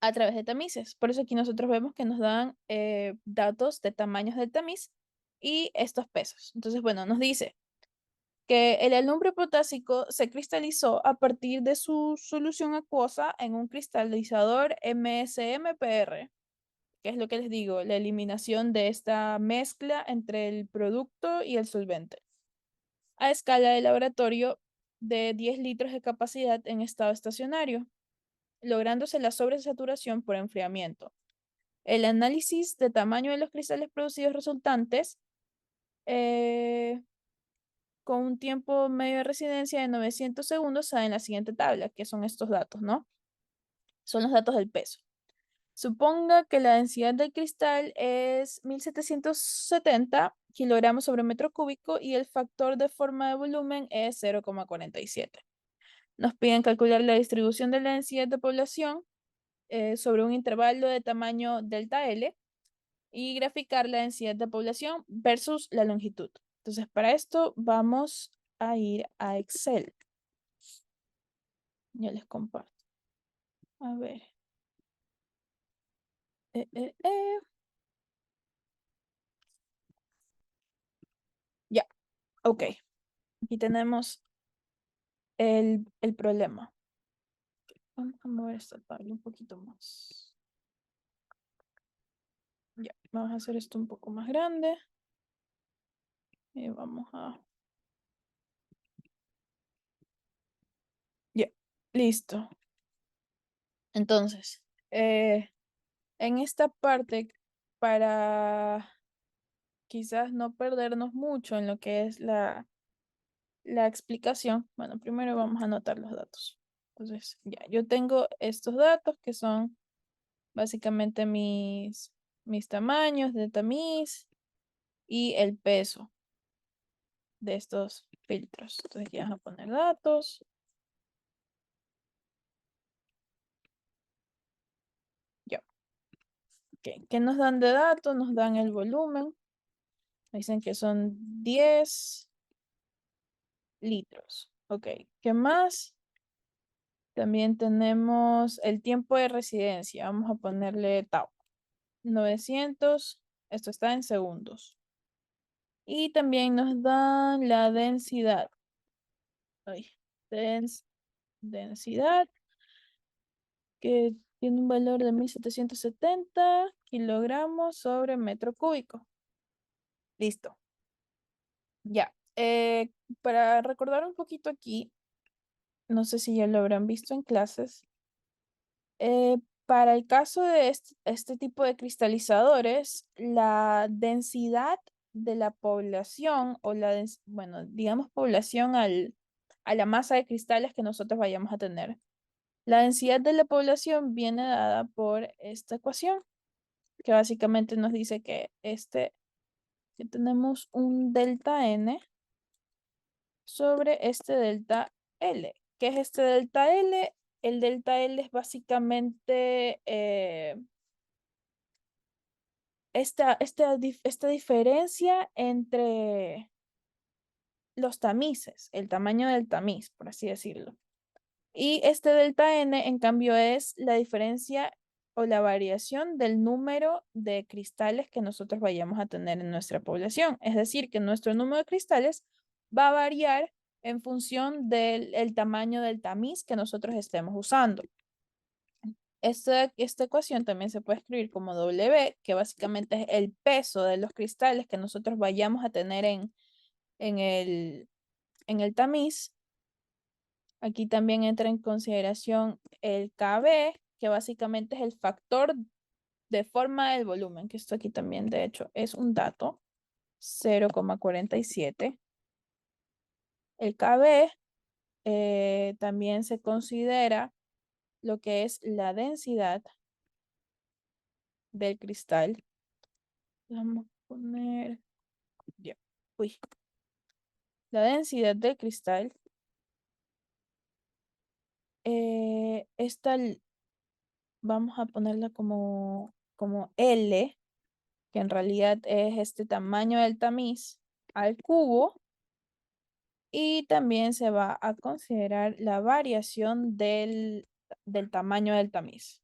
A: A través de tamices. Por eso aquí nosotros vemos que nos dan datos de tamaños del tamiz y estos pesos. Entonces, bueno, nos dice que el alumbre potásico se cristalizó a partir de su solución acuosa en un cristalizador MSM-PR, que es lo que les digo, la eliminación de esta mezcla entre el producto y el solvente, a escala de laboratorio de 10 litros de capacidad en estado estacionario, lográndose la sobresaturación por enfriamiento. El análisis de tamaño de los cristales producidos resultantes con un tiempo medio de residencia de 900 segundos sale en la siguiente tabla, que son estos datos, ¿no? Son los datos del peso. Suponga que la densidad del cristal es 1770 kilogramos sobre metro cúbico y el factor de forma de volumen es 0,47. Nos piden calcular la distribución de la densidad de población sobre un intervalo de tamaño delta L y graficar la densidad de población versus la longitud. Entonces, para esto vamos a ir a Excel. Ya les comparto. A ver. Ya, ok. Aquí tenemos el problema. Vamos a mover esta tabla un poquito más. Ya, vamos a hacer esto un poco más grande. Y vamos a... Ya, listo. Entonces, en esta parte, para quizás no perdernos mucho en lo que es la explicación, bueno, primero vamos a anotar los datos. Entonces, ya, yo tengo estos datos que son básicamente mis tamaños de tamiz y el peso de estos filtros. Entonces ya vamos a poner datos. Ya. Ok. ¿Qué nos dan de datos? Nos dan el volumen. Dicen que son 10 litros. Ok. ¿Qué más? También tenemos el tiempo de residencia. Vamos a ponerle tau. 900. Esto está en segundos. Y también nos dan la densidad. Ay, densidad, que tiene un valor de 1770 kilogramos sobre metro cúbico. Listo. Ya. Para recordar un poquito aquí, no sé si ya lo habrán visto en clases. Para el caso de este tipo de cristalizadores, la densidad de la población o bueno, digamos población a la masa de cristales que nosotros vayamos a tener. La densidad de la población viene dada por esta ecuación, que básicamente nos dice que tenemos un delta N sobre este delta L. ¿Qué es este delta L? El delta L es básicamente esta diferencia entre los tamices, el tamaño del tamiz, por así decirlo. Y este delta N, en cambio, es la diferencia o la variación del número de cristales que nosotros vayamos a tener en nuestra población. Es decir, que nuestro número de cristales va a variar en función del tamaño del tamiz que nosotros estemos usando. Esta ecuación también se puede escribir como W, que básicamente es el peso de los cristales que nosotros vayamos a tener en el tamiz. Aquí también entra en consideración el KB, que básicamente es el factor de forma del volumen, que esto aquí también de hecho es un dato, 0,47. El KB también se considera lo que es la densidad del cristal. Vamos a poner, ya, uy, la densidad del cristal. Esta vamos a ponerla como L, que en realidad es este tamaño del tamiz al cubo, y también se va a considerar la variación del tamaño del tamiz.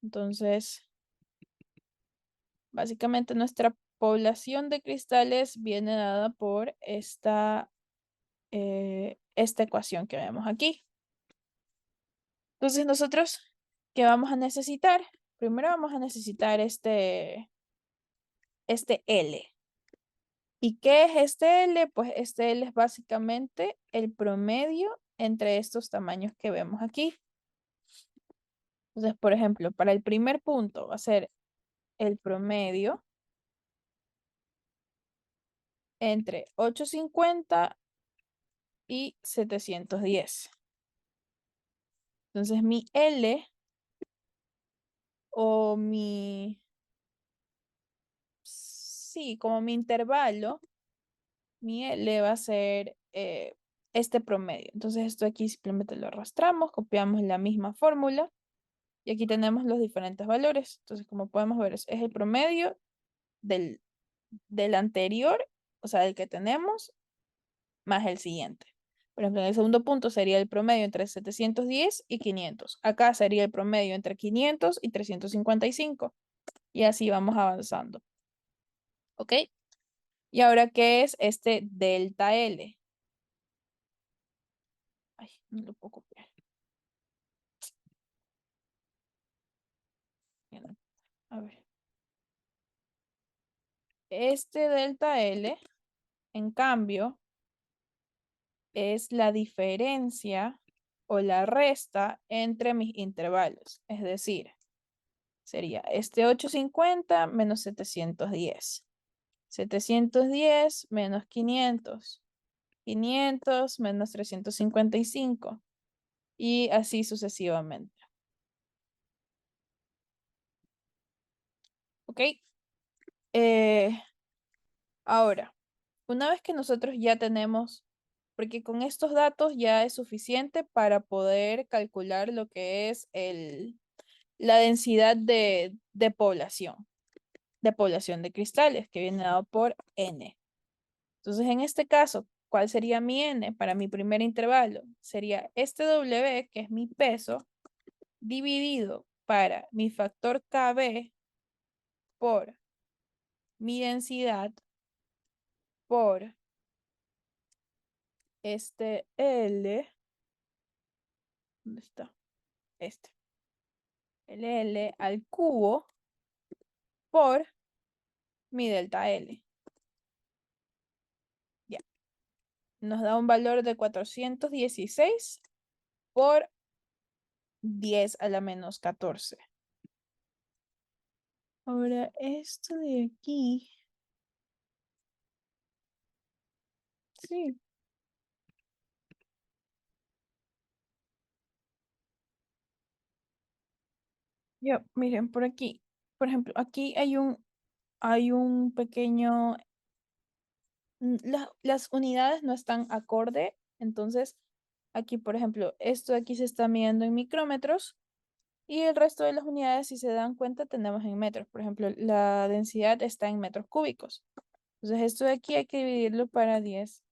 A: Entonces, básicamente nuestra población de cristales viene dada por esta ecuación que vemos aquí. Entonces, nosotros, ¿qué vamos a necesitar? Primero vamos a necesitar este L. ¿Y qué es este L? Pues este L es básicamente el promedio entre estos tamaños que vemos aquí. Entonces, por ejemplo, para el primer punto va a ser el promedio entre 850 y 710. Entonces, mi L o sí, como mi intervalo, mi L va a ser este promedio. Entonces, esto aquí simplemente lo arrastramos, copiamos la misma fórmula y aquí tenemos los diferentes valores. Entonces, como podemos ver, es el promedio del, del anterior, o sea, del que tenemos, más el siguiente. Por ejemplo, en el segundo punto sería el promedio entre 710 y 500. Acá sería el promedio entre 500 y 355. Y así vamos avanzando. ¿Ok? Y ahora, ¿qué es este delta L? Ay, no lo puedo copiar. Ya no. A ver. Este delta L, en cambio, es la diferencia o la resta entre mis intervalos. Es decir, sería este 850 menos 710. 710 menos 500. 500 menos 355. Y así sucesivamente. ¿Ok? Eh, ahora, una vez que nosotros ya tenemos, porque con estos datos ya es suficiente para poder calcular lo que es la densidad de población de cristales, que viene dado por N. Entonces, en este caso, ¿cuál sería mi N para mi primer intervalo? Sería este W, que es mi peso, dividido para mi factor KB por mi densidad por este L. ¿Dónde está? Este. El L al cubo por mi delta L. Ya. Nos da un valor de 416 por 10 a la menos 14. Ahora, esto de aquí. Sí. Ya, miren, por aquí. Por ejemplo, aquí hay un pequeño. Las unidades no están acorde. Entonces, aquí, por ejemplo, esto de aquí se está midiendo en micrómetros. Y el resto de las unidades, si se dan cuenta, tenemos en metros. Por ejemplo, la densidad está en metros cúbicos. Entonces, esto de aquí hay que dividirlo para 10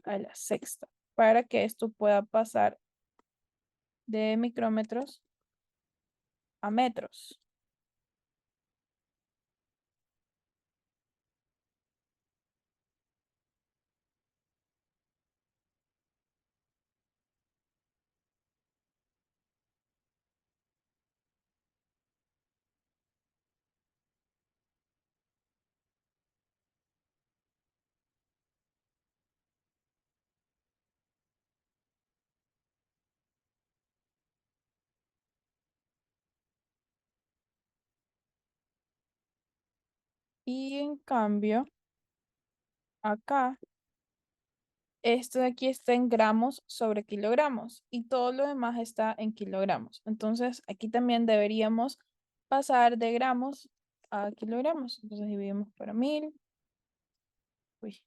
A: a la sexta, para que esto pueda pasar de micrómetros a metros. Y en cambio, acá, esto de aquí está en gramos sobre kilogramos y todo lo demás está en kilogramos. Entonces, aquí también deberíamos pasar de gramos a kilogramos. Entonces, dividimos para 1000. Uy,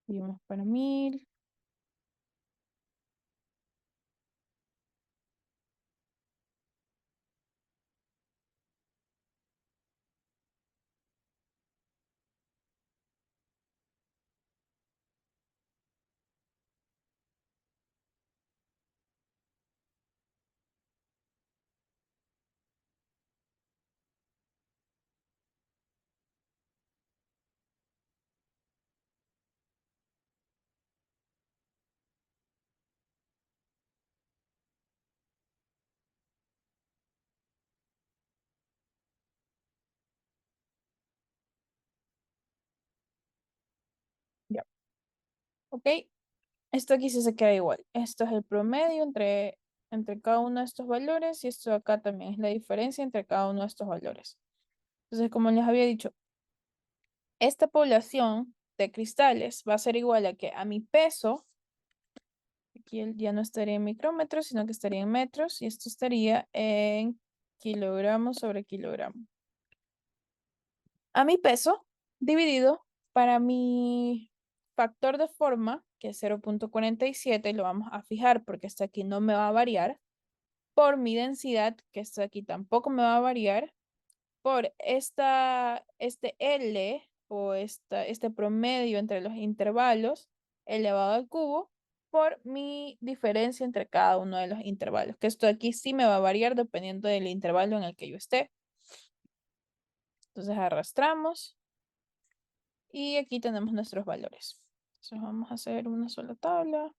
A: dividimos para 1000. Ya, ok. Esto aquí sí se queda igual. Esto es el promedio entre cada uno de estos valores y esto acá también es la diferencia entre cada uno de estos valores. Entonces, como les había dicho, esta población de cristales va a ser igual a que a mi peso, aquí ya no estaría en micrómetros, sino que estaría en metros y esto estaría en kilogramos sobre kilogramo. A mi peso dividido para mi factor de forma, que es 0,47, lo vamos a fijar porque este aquí no me va a variar, por mi densidad, que este aquí tampoco me va a variar, por este L o este promedio entre los intervalos elevado al cubo, por mi diferencia entre cada uno de los intervalos, que esto aquí sí me va a variar dependiendo del intervalo en el que yo esté. Entonces arrastramos. Y aquí tenemos nuestros valores. Entonces vamos a hacer una sola tabla.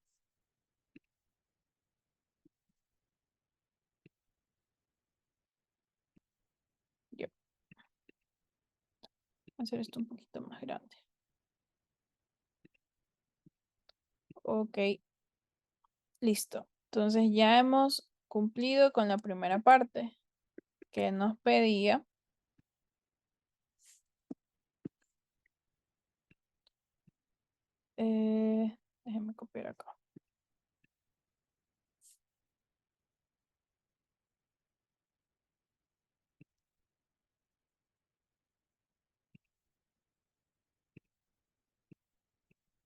A: Yo voy a hacer esto un poquito más grande. Ok, listo. Entonces ya hemos cumplido con la primera parte que nos pedía. Déjenme copiar acá.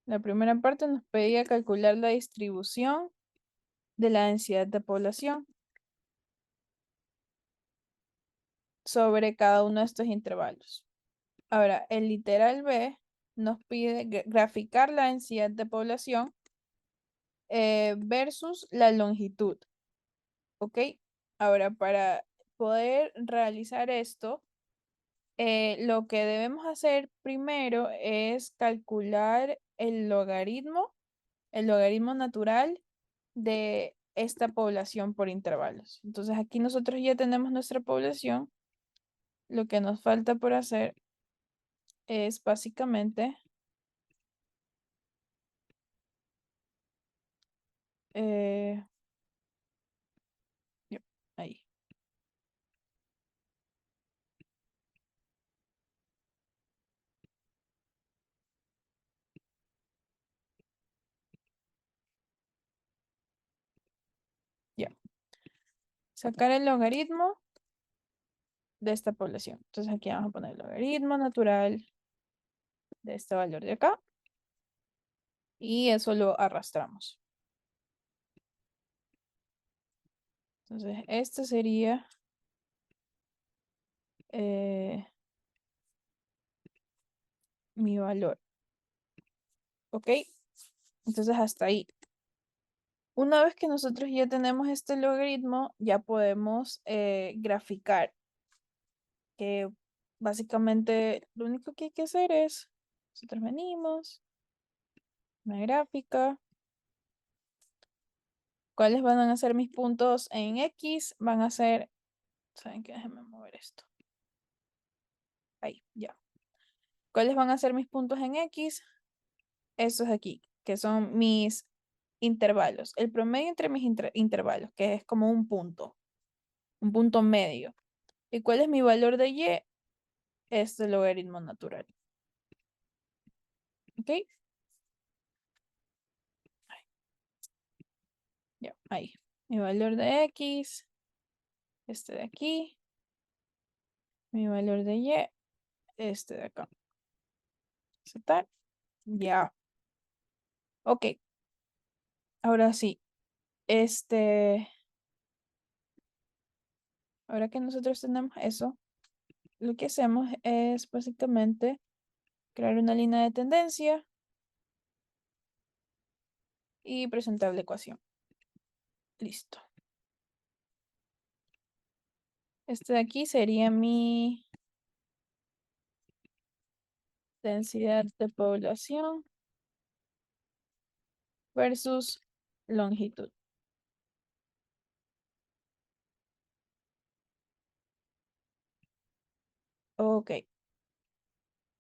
A: La primera parte nos pedía calcular la distribución de la densidad de población sobre cada uno de estos intervalos. Ahora, el literal B nos pide graficar la densidad de población versus la longitud. ¿Ok? Ahora, para poder realizar esto, lo que debemos hacer primero es calcular el logaritmo natural de esta población por intervalos. Entonces aquí nosotros ya tenemos nuestra población. Lo que nos falta por hacer es básicamente eh, ya, ahí, ya. Sacar el logaritmo de esta población. Entonces aquí vamos a poner el logaritmo natural de este valor de acá y eso lo arrastramos. Entonces, este sería mi valor. ¿Ok? Entonces, hasta ahí. Una vez que nosotros ya tenemos este logaritmo, ya podemos graficar. Que básicamente lo único que hay que hacer es, nosotros venimos, una gráfica. ¿Cuáles van a ser mis puntos en X? Van a ser, ¿saben qué? Déjenme mover esto. Ahí, ya. ¿Cuáles van a ser mis puntos en X? Estos aquí, que son mis intervalos. El promedio entre mis intervalos, que es como un punto medio. ¿Y cuál es mi valor de Y? Este logaritmo natural. ¿Ok? Ya, ahí. Mi valor de X, este de aquí. Mi valor de Y, este de acá. ¿Aceptar? Ya. Ok. Ahora sí. Ahora que nosotros tenemos eso, lo que hacemos es básicamente crear una línea de tendencia y presentar la ecuación. Listo. Este de aquí sería mi densidad de población versus longitud. Ok.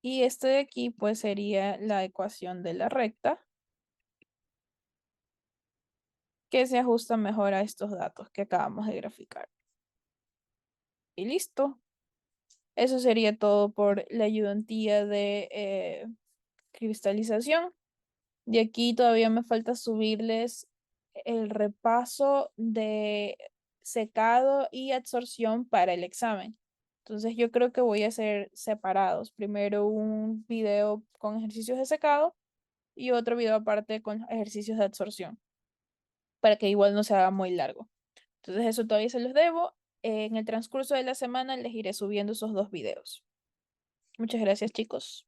A: Y este de aquí pues sería la ecuación de la recta. que se ajusta mejor a estos datos que acabamos de graficar. Y listo. Eso sería todo por la ayudantía de cristalización. De aquí todavía me falta subirles el repaso de secado y absorción para el examen. Entonces yo creo que voy a hacer separados. Primero un video con ejercicios de secado y otro video aparte con ejercicios de absorción, para que igual no se haga muy largo. Entonces eso todavía se los debo. En el transcurso de la semana les iré subiendo esos dos videos. Muchas gracias, chicos.